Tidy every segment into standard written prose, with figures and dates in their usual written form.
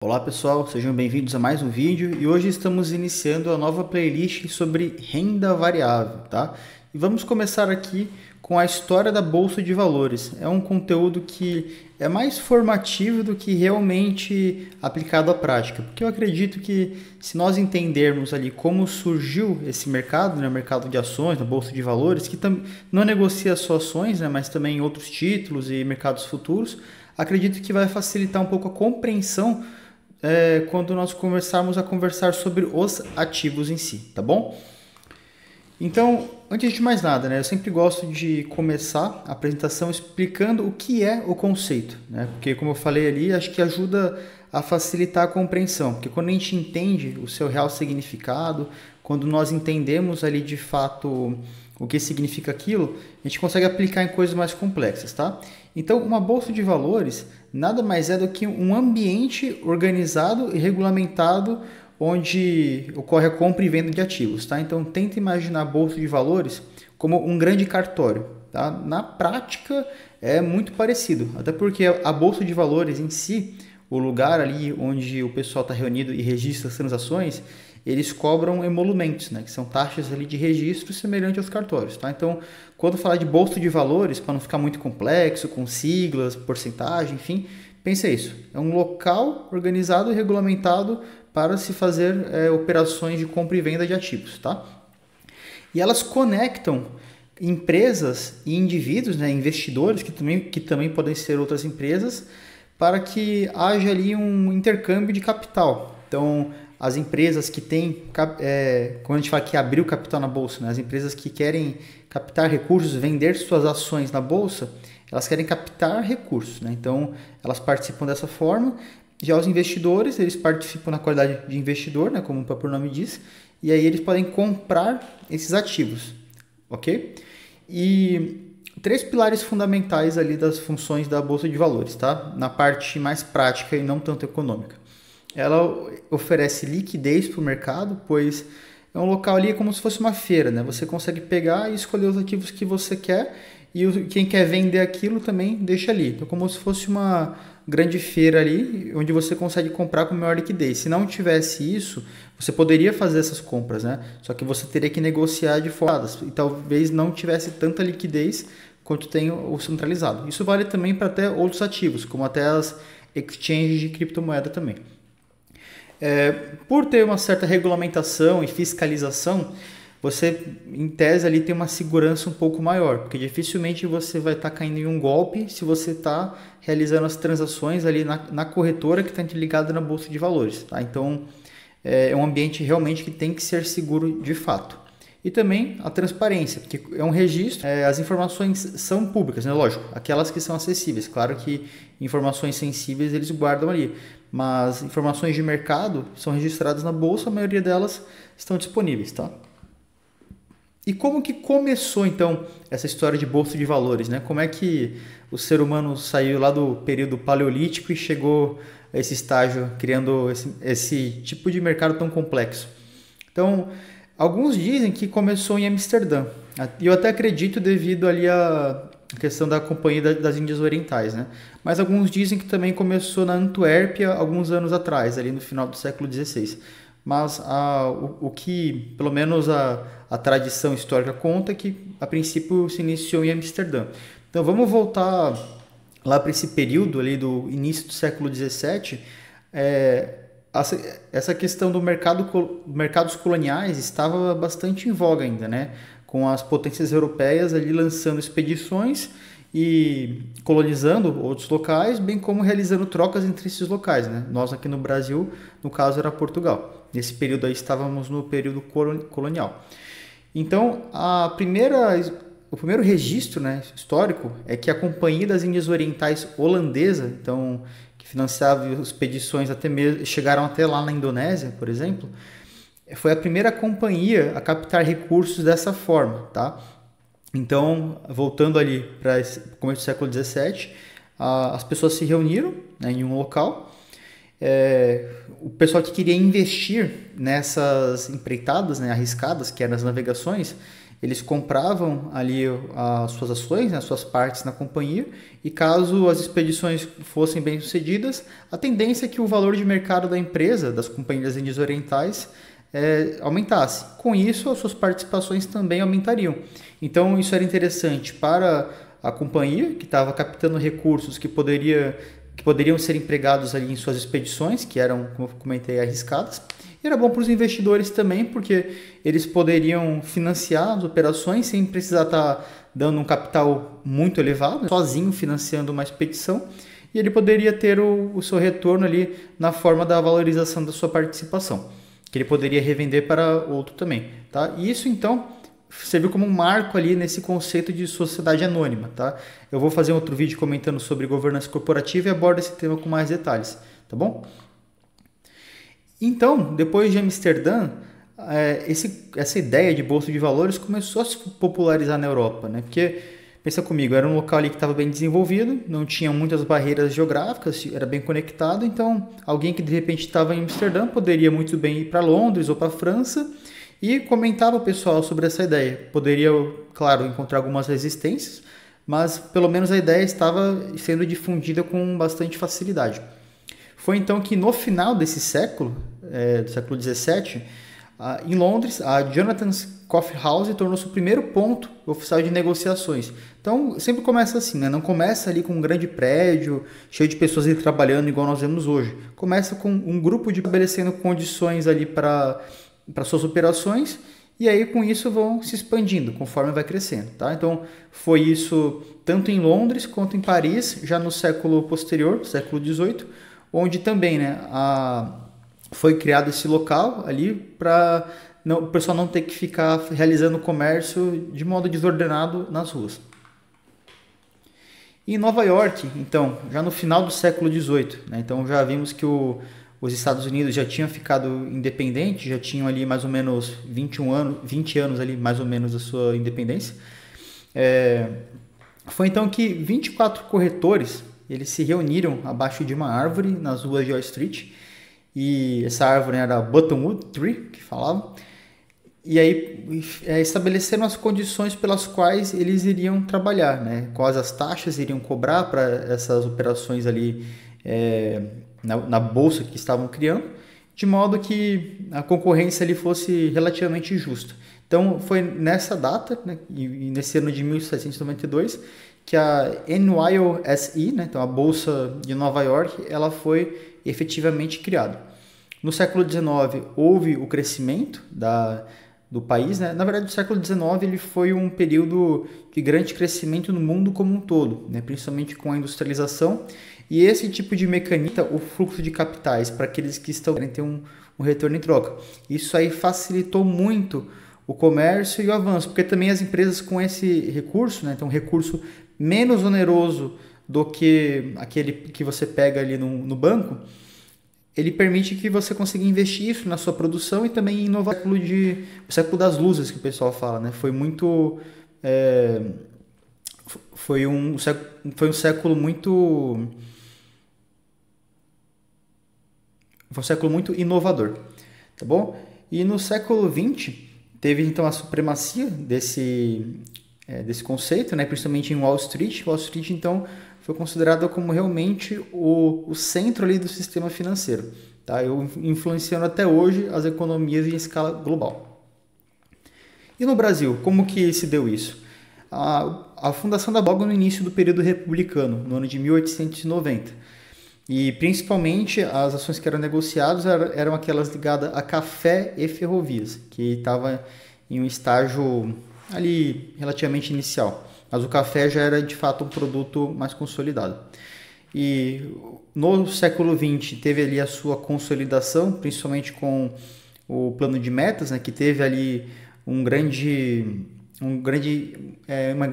Olá pessoal, sejam bem-vindos a mais um vídeo e hoje estamos iniciando a nova playlist sobre renda variável, tá? E vamos começar aqui com a história da Bolsa de Valores. É um conteúdo que é mais formativo do que realmente aplicado à prática, porque eu acredito que se nós entendermos ali como surgiu esse mercado, né, o mercado de ações, na Bolsa de Valores, que não negocia só ações, né, mas também outros títulos e mercados futuros, acredito que vai facilitar um pouco a compreensão quando nós começarmos a conversar sobre os ativos em si, tá bom? Então, antes de mais nada, né, eu sempre gosto de começar a apresentação explicando o que é o conceito, né? Porque, como eu falei ali, acho que ajuda a facilitar a compreensão, porque quando a gente entende o seu real significado, quando nós entendemos ali de fato o que significa aquilo, a gente consegue aplicar em coisas mais complexas, tá? Então, uma bolsa de valores nada mais é do que um ambiente organizado e regulamentado onde ocorre a compra e venda de ativos, tá? Então, tenta imaginar a bolsa de valores como um grande cartório, tá? Na prática, é muito parecido, até porque a bolsa de valores em si, o lugar ali onde o pessoal está reunido e registra as transações, eles cobram emolumentos, né, que são taxas ali de registro semelhante aos cartórios, tá? Então, quando falar de bolsa de valores, para não ficar muito complexo, com siglas, porcentagem, enfim, pensa isso. É um local organizado e regulamentado para se fazer operações de compra e venda de ativos, tá? E elas conectam empresas e indivíduos, né, investidores, que também podem ser outras empresas, para que haja ali um intercâmbio de capital. Então, as empresas que têm, quando a gente fala que abriu capital na bolsa, né, as empresas que querem captar recursos, vender suas ações na bolsa, elas querem captar recursos, né? Então, elas participam dessa forma. Já os investidores, eles participam na qualidade de investidor, né, como o próprio nome diz, e aí eles podem comprar esses ativos, ok? E três pilares fundamentais ali das funções da Bolsa de Valores, tá? Na parte mais prática e não tanto econômica. Ela oferece liquidez para o mercado, pois é um local ali como se fosse uma feira, né? Você consegue pegar e escolher os ativos que você quer e quem quer vender aquilo também deixa ali. Então, como se fosse uma grande feira ali, onde você consegue comprar com maior liquidez. Se não tivesse isso, você poderia fazer essas compras, né? Só que você teria que negociar de forma e talvez não tivesse tanta liquidez quanto tem o centralizado. Isso vale também para até outros ativos, como até as exchanges de criptomoeda também. Por ter uma certa regulamentação e fiscalização, você, em tese, ali tem uma segurança um pouco maior, porque dificilmente você vai estar caindo em um golpe se você está realizando as transações ali na corretora que está interligada na Bolsa de Valores, tá? Então, é um ambiente realmente que tem que ser seguro de fato. E também a transparência, porque é um registro, as informações são públicas, né? Lógico, aquelas que são acessíveis. Claro que informações sensíveis eles guardam ali, mas informações de mercado são registradas na bolsa, a maioria delas estão disponíveis, tá? E como que começou então essa história de bolsa de valores, né? Como é que o ser humano saiu lá do período paleolítico e chegou a esse estágio, criando esse tipo de mercado tão complexo? Então, alguns dizem que começou em Amsterdã. E eu até acredito devido ali à questão da Companhia das Índias Orientais, né? Mas alguns dizem que também começou na Antuérpia alguns anos atrás, ali no final do século XVI. Mas o que, pelo menos a tradição histórica conta é que a princípio se iniciou em Amsterdã. Então vamos voltar lá para esse período ali do início do século XVII. Essa questão do mercados coloniais estava bastante em voga ainda, né? Com as potências europeias ali lançando expedições e colonizando outros locais, bem como realizando trocas entre esses locais, né? Nós aqui no Brasil, no caso, era Portugal. Nesse período aí estávamos no período colonial. Então, o primeiro registro, né, histórico é que a Companhia das Índias Orientais holandesa, então, que financiava expedições chegaram até lá na Indonésia, por exemplo, foi a primeira companhia a captar recursos dessa forma, tá? Então, voltando ali para o começo do século XVII, as pessoas se reuniram, né, em um local. O pessoal que queria investir nessas empreitadas, né, arriscadas, que eram as navegações, Eles compravam ali as suas ações, né, as suas partes na companhia, e caso as expedições fossem bem-sucedidas, a tendência é que o valor de mercado da empresa, das companhias das Índias Orientais, aumentasse. Com isso, as suas participações também aumentariam. Então, isso era interessante para a companhia, que estava captando recursos que poderiam ser empregados ali em suas expedições, que eram, como eu comentei, arriscadas. E era bom para os investidores também, porque eles poderiam financiar as operações sem precisar estar dando um capital muito elevado, sozinho financiando uma expedição, e ele poderia ter o seu retorno ali na forma da valorização da sua participação, que ele poderia revender para outro também. Tá? E isso, então, serviu como um marco ali nesse conceito de sociedade anônima. Tá? Eu vou fazer outro vídeo comentando sobre governança corporativa e abordo esse tema com mais detalhes. Tá bom? Então, depois de Amsterdã, essa ideia de bolsa de valores começou a se popularizar na Europa, né? Porque, pensa comigo, era um local ali que estava bem desenvolvido, não tinha muitas barreiras geográficas, era bem conectado, então alguém que de repente estava em Amsterdã poderia muito bem ir para Londres ou para a França e comentava o pessoal sobre essa ideia. Poderia, claro, encontrar algumas resistências, mas pelo menos a ideia estava sendo difundida com bastante facilidade. Foi então que no final desse século, do século XVII, em Londres, a Jonathan's Coffee House tornou-se o primeiro ponto oficial de negociações. Então, sempre começa assim, né? Não começa ali com um grande prédio, cheio de pessoas ali trabalhando igual nós vemos hoje. Começa com um grupo de estabelecendo condições ali para suas operações, e aí com isso vão se expandindo conforme vai crescendo. Tá? Então, foi isso tanto em Londres quanto em Paris, já no século posterior, século XVIII, onde também, né, foi criado esse local ali para o pessoal não ter que ficar realizando comércio de modo desordenado nas ruas. Em Nova York, então, já no final do século XVIII, né, então já vimos que os Estados Unidos já tinham ficado independentes, já tinham ali mais ou menos 20 anos ali mais ou menos da sua independência. Foi então que 24 corretores eles se reuniram abaixo de uma árvore nas ruas de Wall Street, e essa árvore era a Buttonwood Tree, que falava, e aí estabeleceram as condições pelas quais eles iriam trabalhar, né? Quais as taxas iriam cobrar para essas operações ali na bolsa que estavam criando, de modo que a concorrência ali fosse relativamente justa. Então foi nessa data, né, e nesse ano de 1792, que a NYSE, né, então a Bolsa de Nova York, ela foi efetivamente criada. No século XIX houve o crescimento do país, né? Na verdade, o século XIX ele foi um período de grande crescimento no mundo como um todo, né? Principalmente com a industrialização, e esse tipo de mecanismo, o fluxo de capitais para aqueles que estão querendo ter um retorno em troca. Isso aí facilitou muito o comércio e o avanço, porque também as empresas com esse recurso, né? Então recurso menos oneroso do que aquele que você pega ali no banco, ele permite que você consiga investir isso na sua produção e também inovar o século das luzes, que o pessoal fala, né? Foi muito foi um século muito inovador, tá bom? E no século XX teve então a supremacia desse conceito, né? Principalmente em Wall Street. Wall Street então foi considerada como realmente o centro ali do sistema financeiro, tá? Influenciando até hoje as economias em escala global. E no Brasil, como que se deu isso? A fundação da logo no início do período republicano, no ano de 1890. E principalmente as ações que eram negociadas eram aquelas ligadas a café e ferrovias, que estava em um estágio ali relativamente inicial. Mas o café já era de fato um produto mais consolidado. E no século XX teve ali a sua consolidação, principalmente com o plano de metas, né, que teve ali uma grande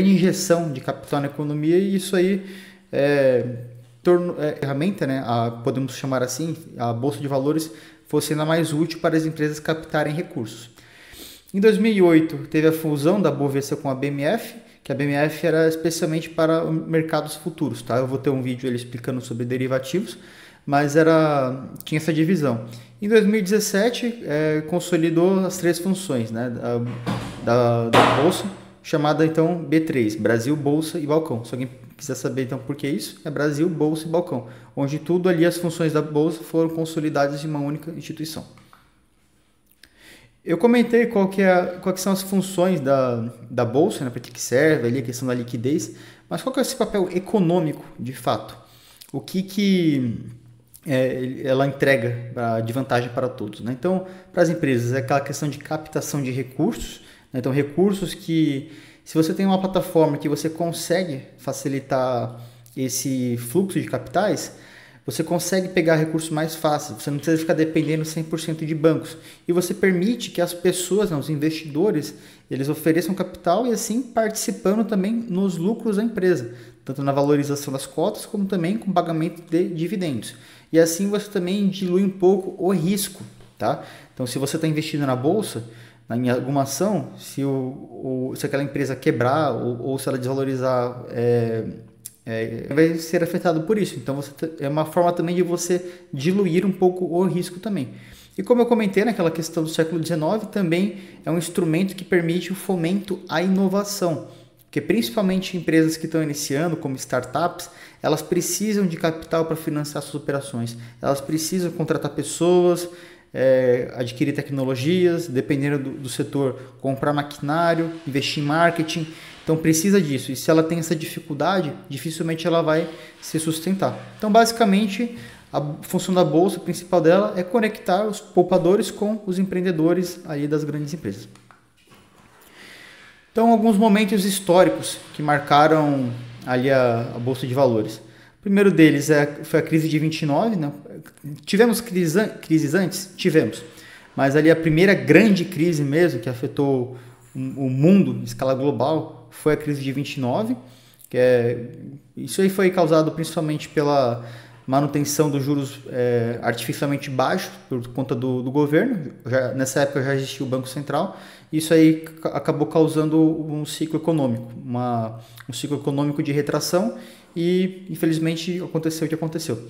injeção de capital na economia, e isso aí tornou a ferramenta, né, podemos chamar assim, a Bolsa de Valores, fosse ainda mais útil para as empresas captarem recursos. Em 2008 teve a fusão da Bovespa com a BMF, que a BMF era especialmente para mercados futuros, tá? Eu vou ter um vídeo ali explicando sobre derivativos, mas tinha essa divisão. Em 2017 consolidou as três funções, né? da bolsa, chamada então B3, Brasil, Bolsa e Balcão. Se alguém quiser saber então por que isso, é Brasil, Bolsa e Balcão, onde tudo ali, as funções da bolsa foram consolidadas em uma única instituição. Eu comentei quais são as funções da bolsa, né, para que serve ali a questão da liquidez, mas qual que é esse papel econômico de fato? O que ela entrega de vantagem para todos, né? Então, para as empresas, é aquela questão de captação de recursos, né? Então, recursos que, se você tem uma plataforma que você consegue facilitar esse fluxo de capitais, você consegue pegar recursos mais fáceis, você não precisa ficar dependendo 100% de bancos. E você permite que as pessoas, os investidores, eles ofereçam capital e assim participando também nos lucros da empresa, tanto na valorização das cotas como também com pagamento de dividendos. E assim você também dilui um pouco o risco, tá? Então, se você está investindo na bolsa, em alguma ação, se aquela empresa quebrar ou se ela desvalorizar, vai ser afetado por isso. Então, é uma forma também de você diluir um pouco o risco também. E como eu comentei naquela questão do século XIX, também é um instrumento que permite o fomento à inovação. Porque principalmente empresas que estão iniciando, como startups, elas precisam de capital para financiar suas operações. Elas precisam contratar pessoas, adquirir tecnologias, dependendo do setor, comprar maquinário, investir em marketing. Então precisa disso. E se ela tem essa dificuldade, dificilmente ela vai se sustentar. Então basicamente a função da bolsa principal dela é conectar os poupadores com os empreendedores aí das grandes empresas. Então, alguns momentos históricos que marcaram ali a Bolsa de Valores. O primeiro deles foi a crise de 29, né? Tivemos crises antes? Tivemos. Mas ali a primeira grande crise mesmo, que afetou o mundo em escala global, foi a crise de 29. Isso aí foi causado principalmente pela manutenção dos juros artificialmente baixos por conta do governo. Nessa época já existia o Banco Central. Isso aí acabou causando um ciclo econômico, um ciclo econômico de retração e, infelizmente, aconteceu o que aconteceu.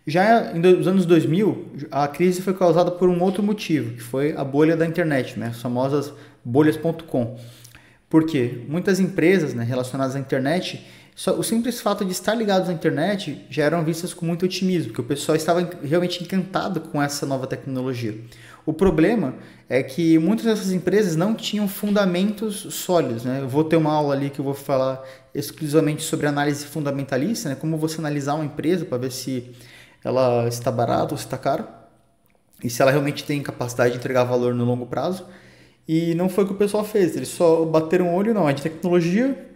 Já nos anos 2000, a crise foi causada por um outro motivo, que foi a bolha da internet, né? As famosas bolhas.com. Por quê? Muitas empresas, né, relacionadas à internet, o simples fato de estar ligados à internet já eram vistas com muito otimismo, porque o pessoal estava realmente encantado com essa nova tecnologia. O problema é que muitas dessas empresas não tinham fundamentos sólidos, né? Eu vou ter uma aula ali que eu vou falar exclusivamente sobre análise fundamentalista, né? Como você analisar uma empresa para ver se ela está barata ou se está cara e se ela realmente tem capacidade de entregar valor no longo prazo. E não foi o que o pessoal fez, eles só bateram o olho, não, é de tecnologia,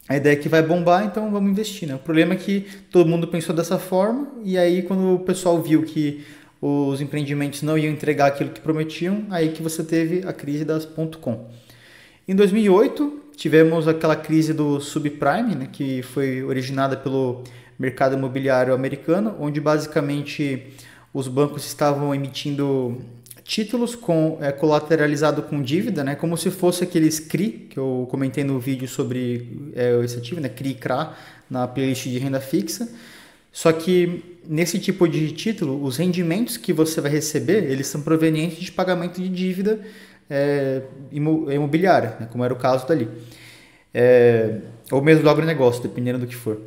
a ideia é que vai bombar, então vamos investir, né? O problema é que todo mundo pensou dessa forma e aí quando o pessoal viu que os empreendimentos não iam entregar aquilo que prometiam, aí que você teve a crise das .com. Em 2008, tivemos aquela crise do subprime, né, que foi originada pelo mercado imobiliário americano, onde basicamente os bancos estavam emitindo títulos colateralizados com dívida, né, como se fosse aqueles CRI, que eu comentei no vídeo sobre esse ativo, né, CRI e CRA, na playlist de renda fixa. Só que nesse tipo de título, os rendimentos que você vai receber, eles são provenientes de pagamento de dívida imobiliária, né, como era o caso dali. Ou mesmo do agronegócio, dependendo do que for.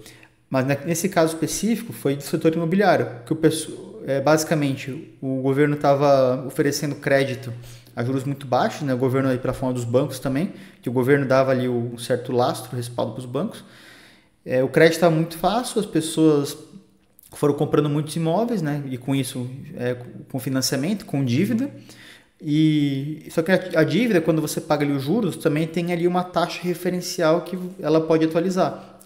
Mas nesse caso específico, foi do setor imobiliário, que basicamente o governo estava oferecendo crédito a juros muito baixos, né, o governo aí para fora dos bancos também, que o governo dava ali um certo lastro, respaldo para os bancos. O crédito estava muito fácil, as pessoas foram comprando muitos imóveis, né? E com isso, com financiamento, com dívida. Só que a dívida, quando você paga ali os juros, também tem ali uma taxa referencial que ela pode atualizar,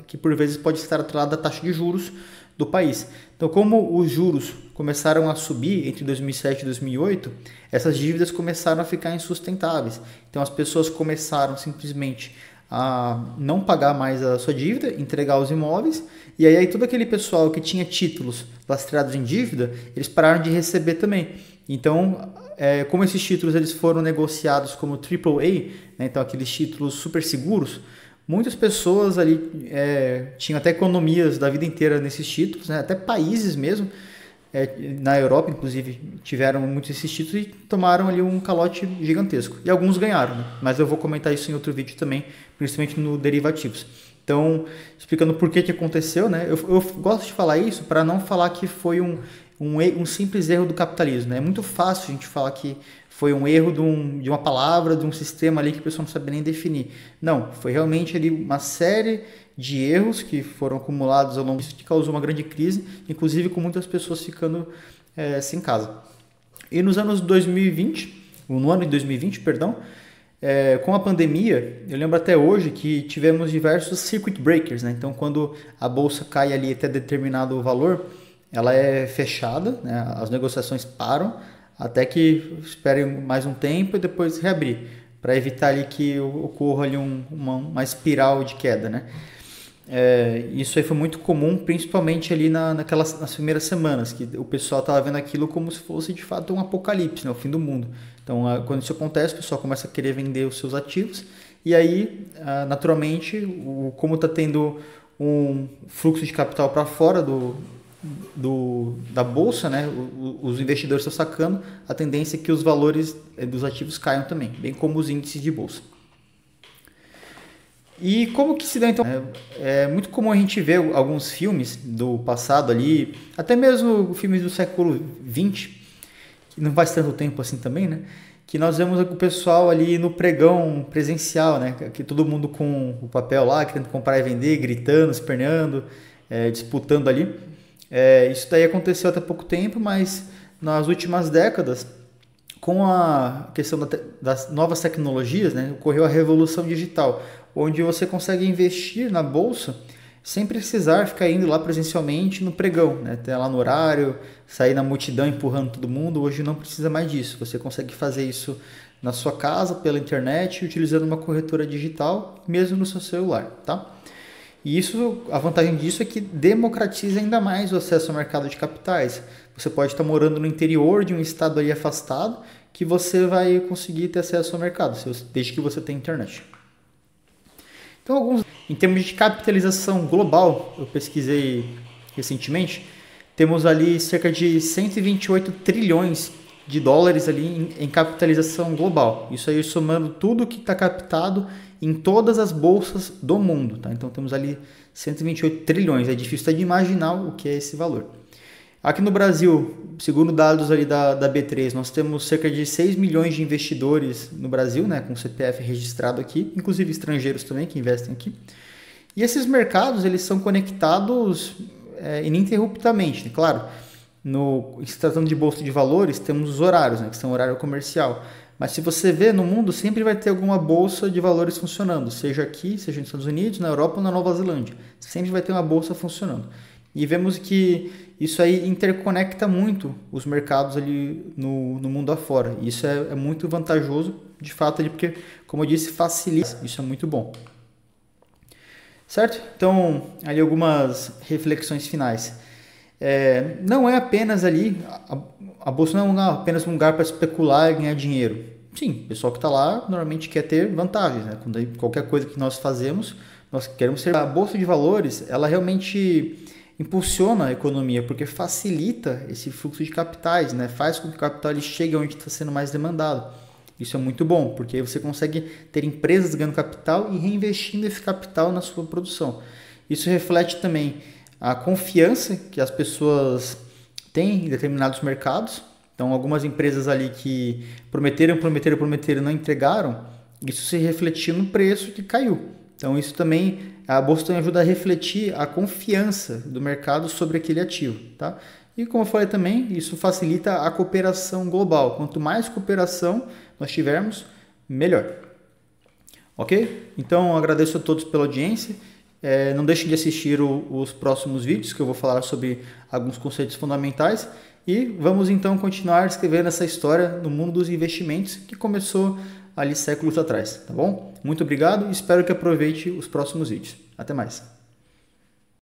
que por vezes pode estar atrelada à taxa de juros do país. Então, como os juros começaram a subir entre 2007 e 2008, essas dívidas começaram a ficar insustentáveis. Então, as pessoas começaram simplesmente a não pagar mais a sua dívida, entregar os imóveis, e aí todo aquele pessoal que tinha títulos lastreados em dívida, eles pararam de receber também. Então, como esses títulos eles foram negociados como AAA, né, então aqueles títulos super seguros, muitas pessoas ali tinham até economias da vida inteira nesses títulos, né, até países mesmo, na Europa, inclusive, tiveram muitos esses títulos e tomaram ali um calote gigantesco. E alguns ganharam, né? Mas eu vou comentar isso em outro vídeo também, principalmente no derivativos. Então, explicando por que aconteceu, né? Eu gosto de falar isso para não falar que foi um simples erro do capitalismo, né? É muito fácil a gente falar que foi um erro de uma palavra, de um sistema ali que a pessoa não sabe nem definir. Não, foi realmente ali uma série de erros que foram acumulados ao longo disso que causou uma grande crise, inclusive com muitas pessoas ficando sem casa. E nos anos 2020, no ano de 2020, perdão, com a pandemia, eu lembro até hoje que tivemos diversos circuit breakers, né? Então, quando a bolsa cai ali até determinado valor, ela é fechada, né? As negociações param até que espere mais um tempo e depois reabrir, para evitar ali que ocorra ali uma espiral de queda, né? Isso aí foi muito comum, principalmente ali nas primeiras semanas, que o pessoal estava vendo aquilo como se fosse de fato um apocalipse, né? O fim do mundo. Então, quando isso acontece, o pessoal começa a querer vender os seus ativos e aí, naturalmente, como está tendo um fluxo de capital para fora da bolsa, né? Os investidores estão sacando, a tendência é que os valores dos ativos caiam também, bem como os índices de bolsa. E como que se dá então? É muito comum a gente ver alguns filmes do passado ali, até mesmo filmes do século XX, que não faz tanto tempo assim também, né? Que nós vemos o pessoal ali no pregão presencial, né? Que todo mundo com o papel lá, querendo comprar e vender, gritando, esperneando, disputando ali. Isso daí aconteceu até pouco tempo, mas nas últimas décadas, com a questão das novas tecnologias, né, ocorreu a revolução digital, onde você consegue investir na bolsa sem precisar ficar indo lá presencialmente no pregão, né, até lá no horário, sair na multidão empurrando todo mundo. Hoje não precisa mais disso, você consegue fazer isso na sua casa, pela internet, utilizando uma corretora digital, mesmo no seu celular, tá? E a vantagem disso é que democratiza ainda mais o acesso ao mercado de capitais. Você pode estar morando no interior de um estado ali afastado, que você vai conseguir ter acesso ao mercado, desde que você tenha internet. Então, em termos de capitalização global, eu pesquisei recentemente, temos ali cerca de 128 trilhões de dólares ali em capitalização global. Isso aí somando tudo que está captado em todas as bolsas do mundo, tá? Então temos ali 128 trilhões, é difícil até de imaginar o que é esse valor. Aqui no Brasil, segundo dados ali da B3, nós temos cerca de 6 milhões de investidores no Brasil, né, com CPF registrado aqui, inclusive estrangeiros também que investem aqui. E esses mercados, eles são conectados ininterruptamente, né? Claro, se tratando de bolsa de valores, temos os horários, né, que são horário comercial. Mas se você vê, no mundo sempre vai ter alguma bolsa de valores funcionando, seja aqui, seja nos Estados Unidos, na Europa ou na Nova Zelândia. Sempre vai ter uma bolsa funcionando. E vemos que isso aí interconecta muito os mercados ali no mundo afora. E isso é muito vantajoso, de fato, ali, porque, como eu disse, facilita. Isso é muito bom. Certo? Então, ali algumas reflexões finais. Não é apenas ali, a bolsa não é apenas um lugar para especular e ganhar dinheiro. Sim, o pessoal que está lá normalmente quer ter vantagens, né? Qualquer coisa que nós fazemos, nós queremos ser. A bolsa de valores, ela realmente impulsiona a economia, porque facilita esse fluxo de capitais, né? Faz com que o capital ele chegue onde está sendo mais demandado. Isso é muito bom, porque você consegue ter empresas ganhando capital e reinvestindo esse capital na sua produção. Isso reflete também a confiança que as pessoas têm em determinados mercados. Então, algumas empresas ali que prometeram, não entregaram, isso se refletiu no preço que caiu. Então, isso também, a bolsa também ajuda a refletir a confiança do mercado sobre aquele ativo, tá? E como eu falei também, isso facilita a cooperação global. Quanto mais cooperação nós tivermos, melhor. Ok? Então, agradeço a todos pela audiência. Não deixem de assistir os próximos vídeos, que eu vou falar sobre alguns conceitos fundamentais. E vamos então continuar escrevendo essa história no mundo dos investimentos que começou ali séculos atrás, tá bom? Muito obrigado e espero que aproveite os próximos vídeos. Até mais!